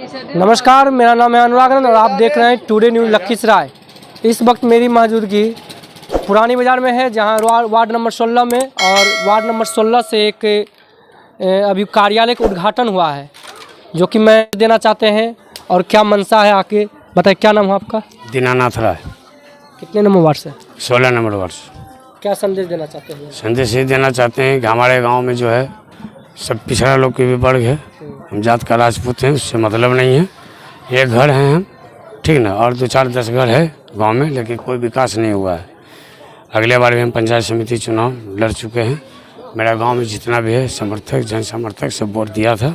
नमस्कार, मेरा नाम है अनुराग और आप देख रहे हैं टुडे न्यूज़ लखीसराय। इस वक्त मेरी मौजूदगी पुरानी बाज़ार में है, जहां वार्ड नंबर 16 में और वार्ड नंबर 16 से एक अभी कार्यालय का उद्घाटन हुआ है, जो कि मैं देना चाहते हैं। और क्या मनसा है, आके बताए। क्या नाम है आपका? दीनानाथ राय। कितने नंबर वार्ड से? 16 नंबर वार्ड से। क्या संदेश देना चाहते हैं? संदेश ये देना चाहते हैं कि हमारे गांव में जो है सब पिछड़ा लोग के भी वर्ग है। हम जात का राजपूत हैं, उससे मतलब नहीं है। एक घर हैं हम, ठीक ना, और 2-4-10 घर है गांव में, लेकिन कोई विकास नहीं हुआ है। अगले बार भी हम पंचायत समिति चुनाव लड़ चुके हैं। मेरा गांव में जितना भी है समर्थक, जन समर्थक सब वोट दिया था,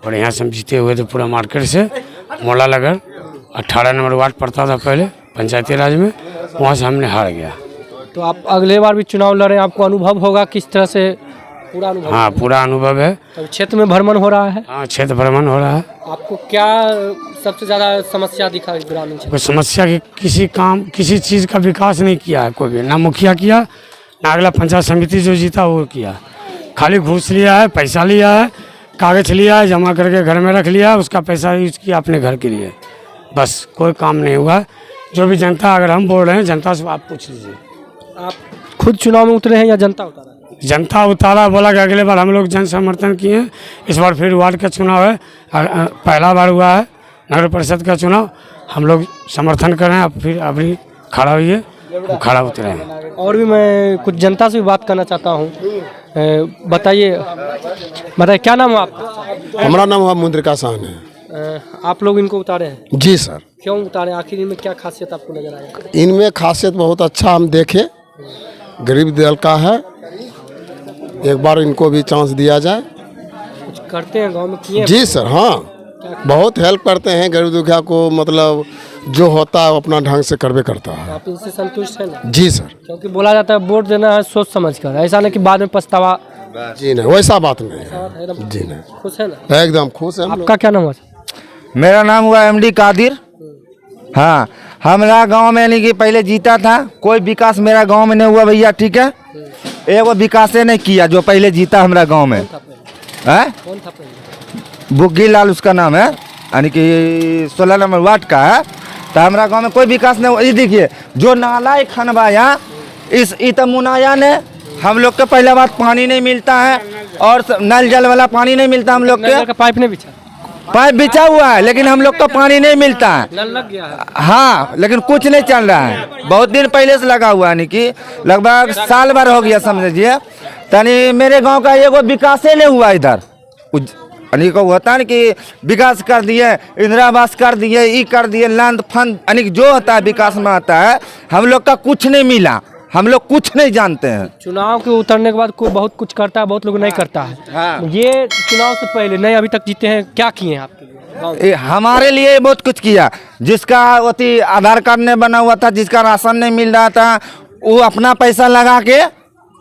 और यहाँ से हम जीते हुए थे पूरा मार्केट से। मोला लगन 18 नंबर वार्ड पड़ता था पहले पंचायती राज में, वहाँ से हमने हार गया। तो आप अगले बार भी चुनाव लड़े, आपको अनुभव होगा किस तरह से? पूरा अनुभव? हाँ, पूरा अनुभव है। तो क्षेत्र में भ्रमण हो रहा है? हाँ, क्षेत्र भ्रमण हो रहा है। आपको क्या सबसे ज़्यादा समस्या दिखा ग्रामीण क्षेत्र? कोई समस्या की किसी चीज़ का विकास नहीं किया है कोई भी, ना मुखिया किया, ना अगला पंचायत समिति जो जीता वो किया। खाली घूस लिया है, पैसा लिया है, कागज लिया है, जमा करके घर में रख लिया है, उसका पैसा यूज किया अपने घर के लिए, बस कोई काम नहीं हुआ। जो भी जनता, अगर हम बोल रहे हैं जनता से, आप पूछ लीजिए। आप खुद चुनाव में उतरे हैं या जनता उतारा? जनता उतारा, बोला कि अगले बार हम लोग जन समर्थन किए हैं। इस बार फिर वार्ड का चुनाव है, पहला बार हुआ है नगर परिषद का चुनाव, हम लोग समर्थन कर रहे हैं। अब फिर अभी खड़ा हुई है, खड़ा उतरे हैं। और भी मैं कुछ जनता से भी बात करना चाहता हूँ। बताइए, क्या नाम है आपका? हमारा नाम है मुद्रिका साहन है। आप लोग इनको उतारे हैं? जी सर। क्यों उतारे? आखिर इनमें क्या खासियत आपको नजर आई? इनमें खासियत बहुत अच्छा हम देखे, गरीब दल का है, एक बार इनको भी चांस दिया जाए। कुछ करते हैं गांव में? किए? जी सर, हाँ, बहुत हेल्प करते हैं गरीब दुखिया को, मतलब जो होता है अपना ढंग से करवे करता है। आप इनसे संतुष्ट हैं ना? जी सर। क्योंकि बोला जाता है वोट देना है सोच समझ कर, ऐसा नहीं कि बाद में पछतावा। जी नहीं, वैसा बात नहीं है। जी नहीं, खुश है ना? एकदम खुश है। आपका क्या नाम है? मेरा नाम हुआ MD कादिर। हाँ, हमारा गांव में यानी कि पहले जीता था, कोई विकास मेरा गांव में नहीं हुआ भैया, ठीक है। एगो विकास नहीं किया जो पहले जीता हमारा गांव में। कौन था पहले? बुग्गी लाल उसका नाम है, यानी कि 16 नंबर वार्ड का है। तो हमारा गांव में कोई विकास नहीं हुआ। ये देखिए, जो नाला है खनवाया, इस मुनाया ने हम लोग के पहले बात पानी नहीं मिलता है, और नल जल वाला पानी नहीं मिलता हम लोग के। पाइप नहीं बिछा? पाइप बिछा हुआ है, लेकिन हम लोग को पानी नहीं मिलता है। नल लग गया है? हाँ, लेकिन कुछ नहीं चल रहा है। बहुत दिन पहले से लगा हुआ है, यानी कि लगभग साल भर हो गया समझिए। तनी मेरे गांव का एगो विकास नहीं हुआ इधर। यानी को होता है कि विकास कर दिए, इंदिरा आवास कर दिए, ई कर दिए, लैंड फंड, यानी जो होता है विकास में आता है, हम लोग का कुछ नहीं मिला। हम लोग कुछ नहीं जानते हैं। चुनाव के उतरने के बाद कोई बहुत कुछ करता है, बहुत लोग नहीं करता है। हाँ। ये चुनाव से पहले नहीं, अभी तक जीते हैं, क्या किए हैं आपके लिए? हमारे लिए बहुत कुछ किया। जिसका अति आधार कार्ड नहीं बना हुआ था, जिसका राशन नहीं मिल रहा था, वो अपना पैसा लगा के,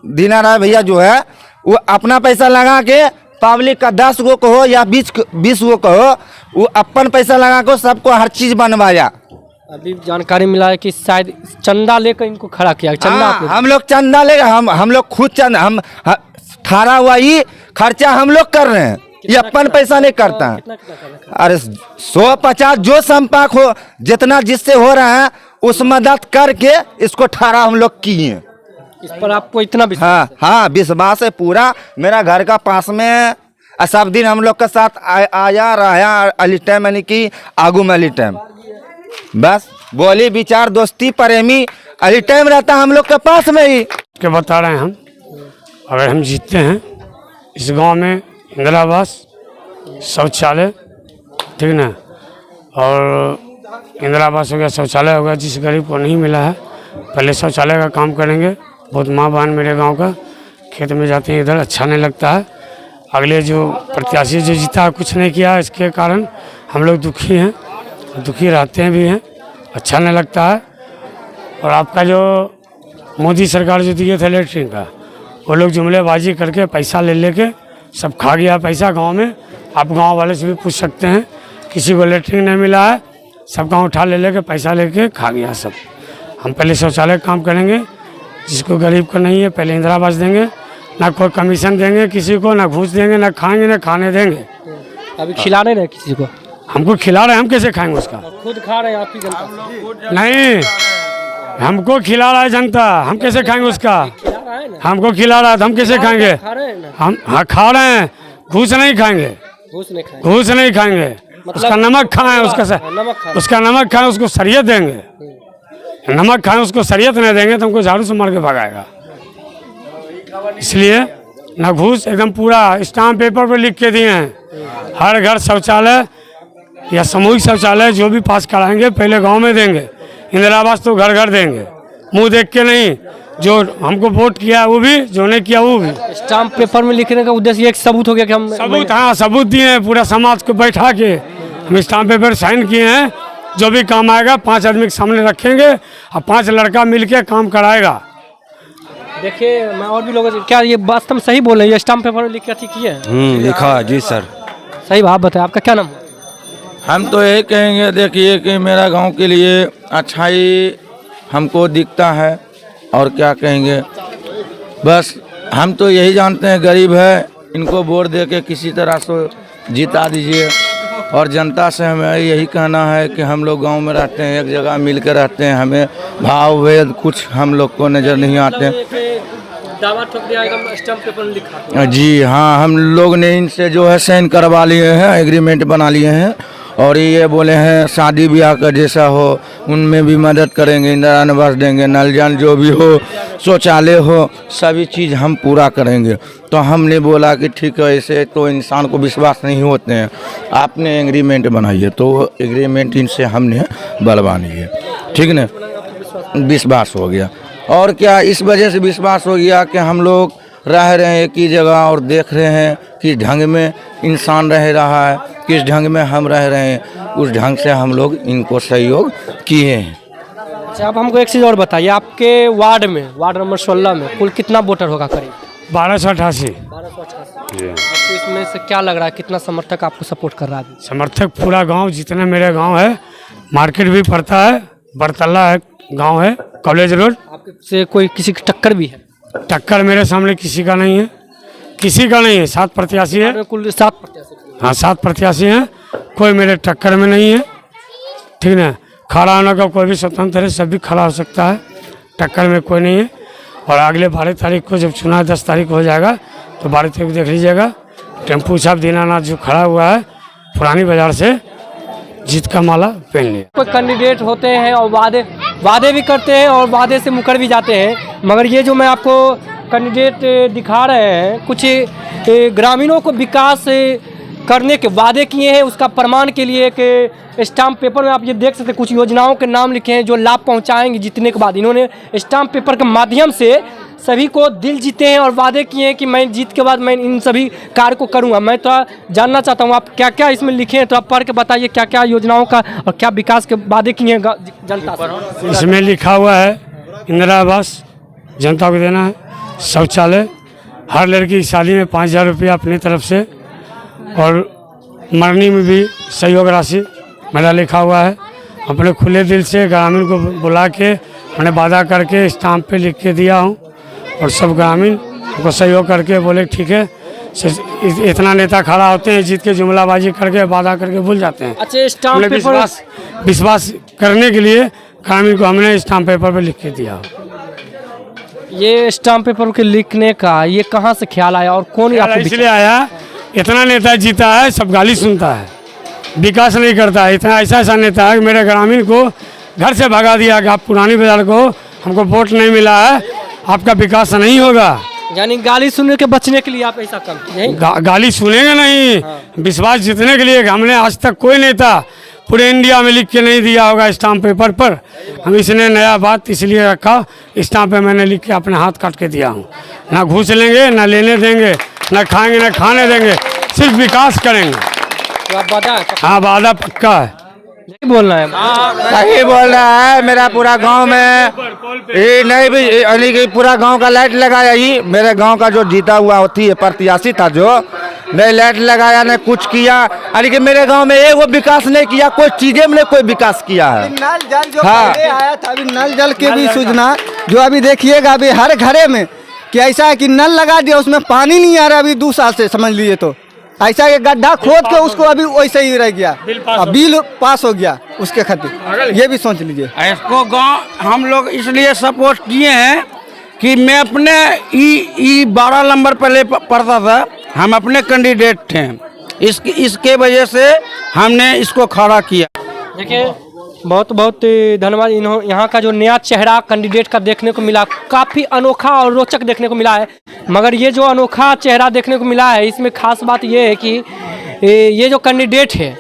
दीना राय भैया जो है, वो अपना पैसा लगा के पब्लिक का 10 गो को हो या 20 गो को हो, वो अपन पैसा लगा के सबको हर चीज बनवाया। अभी जानकारी मिला है कि शायद चंदा लेकर इनको खड़ा किया। चंदा? हम लोग चंदा लेकर, हम लोग खुद चंदा, हम खड़ा हुआ ही खर्चा हम लोग कर रहे हैं, ये अपन पैसा नहीं करता है। अरे 150 जो संपर्क हो, जितना जिससे हो रहा है उस मदद करके इसको ठहरा हम लोग किए। इस पर आपको इतना विश्वास? हाँ हाँ, विश्वास है पूरा। मेरा घर का पास में सब दिन हम लोग के साथ आया रहा अली टाइम, यानी कि आगू में अली टाइम, बस बोली विचार दोस्ती प्रेमी अली टाइम रहता हम लोग के पास में ही। के बता रहे हैं हम, अगर हम जीतते हैं इस गांव में इंदिरा आवास, शौचालय, ठीक ना, और इंदिरा आवास हो गया, शौचालय हो गया, जिस गरीब को नहीं मिला है, पहले शौचालय का काम करेंगे। बहुत माँ बहन मेरे गांव का खेत में जाते हैं, इधर अच्छा नहीं लगता है। अगले जो प्रत्याशी जो जीता है कुछ नहीं किया, इसके कारण हम लोग दुखी हैं, दुखी रहते हैं भी हैं, अच्छा नहीं लगता है। और आपका जो मोदी सरकार जो दिए थे लेटरिन का, वो लोग जुमलेबाजी करके पैसा ले लेके सब खा गया पैसा गांव में। आप गांव वाले से भी पूछ सकते हैं, किसी को लेटरिन नहीं मिला है, सब गांव उठा ले लेके पैसा लेके खा गया सब। हम पहले शौचालय का काम करेंगे, जिसको गरीब को नहीं है पहले इंदिरा आवास देंगे, ना कोई कमीशन देंगे किसी को, ना घूस देंगे, ना खाएंगे ना खाने देंगे। अभी खिला नहीं रहे किसी को? हमको खिला रहे हैं, हम कैसे खाएंगे उसका? खुद खा रहे हैं आपकी जनता? नहीं, हमको खिला रहा है जनता, हम कैसे खाएंगे उसका? खिला रहा है ना? हमको खिला रहा है तो हम कैसे खाएंगे? खा रहे हैं ना? हम हाँ खा रहे हैं, घूस नहीं खाएंगे, घूस नहीं खाएंगे। घूस नहीं खाएंगे, उसका नमक खाएं, नमक खा उसका नमक खाएं, उसको शरीयत देंगे। नमक खाएं, उसको शरीयत नहीं देंगे तो हमको झाड़ू से मार के भगाएगा। इसलिए ना घूस, एकदम पूरा स्टाम्प पेपर पर लिख के दिए हैं, हर घर शौचालय या सामूहिक शौचालय जो भी पास कराएंगे पहले गांव में देंगे, इंदिरा आवास तो घर घर देंगे, मुंह देख के नहीं। जो हमको वोट किया वो भी, जो नहीं किया वो भी। स्टाम्प पेपर में लिखने का उद्देश्य एक सबूत हो गया कि हम सबूत, हाँ सबूत दिए हैं, पूरा समाज को बैठा के हम स्टाम्प पेपर साइन किए हैं। जो भी काम आएगा 5 आदमी के सामने रखेंगे और 5 लड़का मिलके काम कराएगा। देखिए मैं और भी लोगों से, क्या ये वास्तव में सही बोल रहे हैं? ये स्टाम्प पेपर में लिख के किए हैं? लिखा है जी सर। सही बात बताए। आपका क्या नाम है? हम तो यही कहेंगे, देखिए कि मेरा गांव के लिए अच्छाई हमको दिखता है, और क्या कहेंगे, बस हम तो यही जानते हैं गरीब है, इनको वोट दे के किसी तरह से जिता दीजिए। और जनता से हमें यही कहना है कि हम लोग गांव में रहते हैं, एक जगह मिल कर रहते हैं, हमें भाव भेद कुछ हम लोग को नज़र नहीं आते। दावा ठोक दिया एकदम स्टाम्प पेपर में लिखा। जी हाँ, हम लोग ने इनसे जो है साइन करवा लिए हैं, एग्रीमेंट बना लिए हैं, और ये बोले हैं शादी ब्याह का जैसा हो उनमें भी मदद करेंगे, इंदिरा आवास देंगे, नल जल जो भी हो, शौचालय हो, सभी चीज़ हम पूरा करेंगे। तो हमने बोला कि ठीक है, ऐसे तो इंसान को विश्वास नहीं होते हैं, आपने एग्रीमेंट बनाइए। तो एग्रीमेंट इनसे हमने बनवा लिए, ठीक न, विश्वास हो गया। और क्या, इस वजह से विश्वास हो गया कि हम लोग रह रहे हैं एक ही जगह और देख रहे हैं किस ढंग में इंसान रह रहा है, किस ढंग में हम रह रहे हैं, उस ढंग से हम लोग इनको सहयोग किए हैं। अच्छा, आप हमको एक चीज़ और बताइए, आपके वार्ड में, वार्ड नंबर 16 में कुल कितना वोटर होगा करीब? 1288। 1288। आपको इसमें से क्या लग रहा है, कितना समर्थक आपको सपोर्ट कर रहा है? समर्थक पूरा गांव, जितना मेरे गांव है, मार्केट भी पड़ता है, बरतल्ला है गांव है, कॉलेज रोड। आपके से कोई किसी की टक्कर भी है? टक्कर मेरे सामने किसी का नहीं है, किसी का नहीं है। 7 प्रत्याशी है, कुल 7 प्रत्याशी। हाँ 7 प्रत्याशी हैं, कोई मेरे टक्कर में नहीं है, ठीक ना। खड़ा होने का कोई भी स्वतंत्र है, सब भी खड़ा हो सकता है, टक्कर में कोई नहीं है। और अगले 12 तारीख को जब चुनाव 10 तारीख हो जाएगा तो 12 तारीख को देख लीजिएगा, टेम्पू साहब दीनानाथ जो खड़ा हुआ है पुरानी बाजार से, जीत का माला पहन लिया। कोई कैंडिडेट होते हैं और वादे भी करते हैं और वादे से मुकर भी जाते हैं, मगर ये जो मैं आपको कैंडिडेट दिखा रहे हैं, कुछ ग्रामीणों को विकास करने के वादे किए हैं, उसका प्रमाण के लिए एक स्टाम्प पेपर में आप ये देख सकते हैं, कुछ योजनाओं के नाम लिखे हैं जो लाभ पहुंचाएंगे जीतने के बाद। इन्होंने स्टाम्प पेपर के माध्यम से सभी को दिल जीते हैं और वादे किए हैं कि मैं जीत के बाद मैं इन सभी कार्य को करूंगा। मैं तो जानना चाहता हूं आप क्या क्या इसमें लिखे हैं, तो आप पढ़ के बताइए क्या क्या योजनाओं का और क्या विकास के वादे किए हैं जनता से। इसमें लिखा हुआ है इंदिरा आवास जनता को देना है, शौचालय, हर लड़की की शादी में 5000 रुपया अपनी तरफ से, और मरनी में भी सहयोग राशि मेरा लिखा हुआ है। अपने खुले दिल से ग्रामीण को बुला के मैंने वादा करके स्टाम्प पे लिख के दिया हूँ, और सब ग्रामीण को सहयोग करके बोले ठीक है। इतना नेता खड़ा होते हैं, जीत के जुमलाबाजी करके वादा करके भूल जाते हैं। अच्छा, स्टाम्प पेपर विश्वास करने के लिए ग्रामीण को हमने स्टाम्प पेपर पे लिख के दिया। ये स्टाम्प पेपर के लिखने का ये कहाँ से ख्याल आया और कौन आपको इसलिए आया, इतना नेता जीता है, सब गाली सुनता है, विकास नहीं करता है। इतना ऐसा नेता है कि मेरे ग्रामीण को घर से भगा दिया कि आप पुरानी बाजार को हमको वोट नहीं मिला है, आपका विकास नहीं होगा। यानी गाली सुनने के बचने के लिए आप ऐसा काम किए? गाली सुनेंगे नहीं, विश्वास जीतने के लिए। हमने आज तक कोई नेता पूरे इंडिया में लिख के नहीं दिया होगा स्टाम्प पेपर पर। हम इसने नया बात इसलिए रखा, स्टाम्प पे मैंने लिख के अपने हाथ काट के दिया हूँ। ना घूस लेंगे, ना लेने देंगे, ना खाएंगे, ना खाने देंगे, सिर्फ विकास करेंगे। तो आप वादा है? हाँ वादा पक्का है। नहीं बोलना है? सही बोल रहा है। मेरा पूरा गांव में ये नहीं भी, यानी कि पूरा गांव का लाइट लगाया ही। मेरे गांव का जो जीता हुआ थी प्रत्याशी था, जो नहीं लाइट लगाया, नहीं कुछ किया, यानी कि मेरे गांव में एक वो विकास नहीं किया, कोई चीजें में कोई विकास किया है। नल जल जो पहले आया था, अभी नल जल के भी सूचना जो अभी देखिएगा, अभी हर घरे में कि ऐसा है कि नल लगा दिया, उसमें पानी नहीं आ रहा अभी 2 साल से, समझ लीजिए। तो ऐसा एक गड्ढा खोद के उसको अभी वैसे ही रह गया, बिल पास हो गया उसके खातिर, ये भी सोच लीजिए। इसको गांव हम लोग इसलिए सपोर्ट किए हैं कि मैं अपने ई 12 नंबर पहले पढ़ता था, हम अपने कैंडिडेट थे, इसके वजह से हमने इसको खड़ा किया। देखिए बहुत बहुत धन्यवाद। यहाँ का जो नया चेहरा कैंडिडेट का देखने को मिला, काफ़ी अनोखा और रोचक देखने को मिला है। मगर ये जो अनोखा चेहरा देखने को मिला है, इसमें खास बात ये है कि ये जो कैंडिडेट है,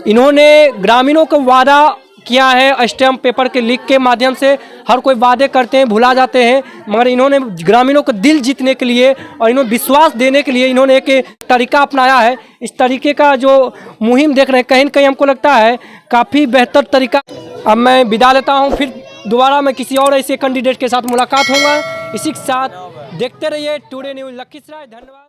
इन्होंने ग्रामीणों को वादा किया है स्टैम्प पेपर के लीक के माध्यम से। हर कोई वादे करते हैं, भुला जाते हैं, मगर इन्होंने ग्रामीणों को दिल जीतने के लिए और इन्होंने विश्वास देने के लिए इन्होंने एक तरीका अपनाया है। इस तरीके का जो मुहिम देख रहे हैं, कहीं न कहीं हमको लगता है काफ़ी बेहतर तरीका। अब मैं विदा लेता हूं, फिर दोबारा मैं किसी और ऐसे कैंडिडेट के साथ मुलाकात होगा। इसी के साथ देखते रहिए टुडे न्यूज़ लखीसराय। धन्यवाद।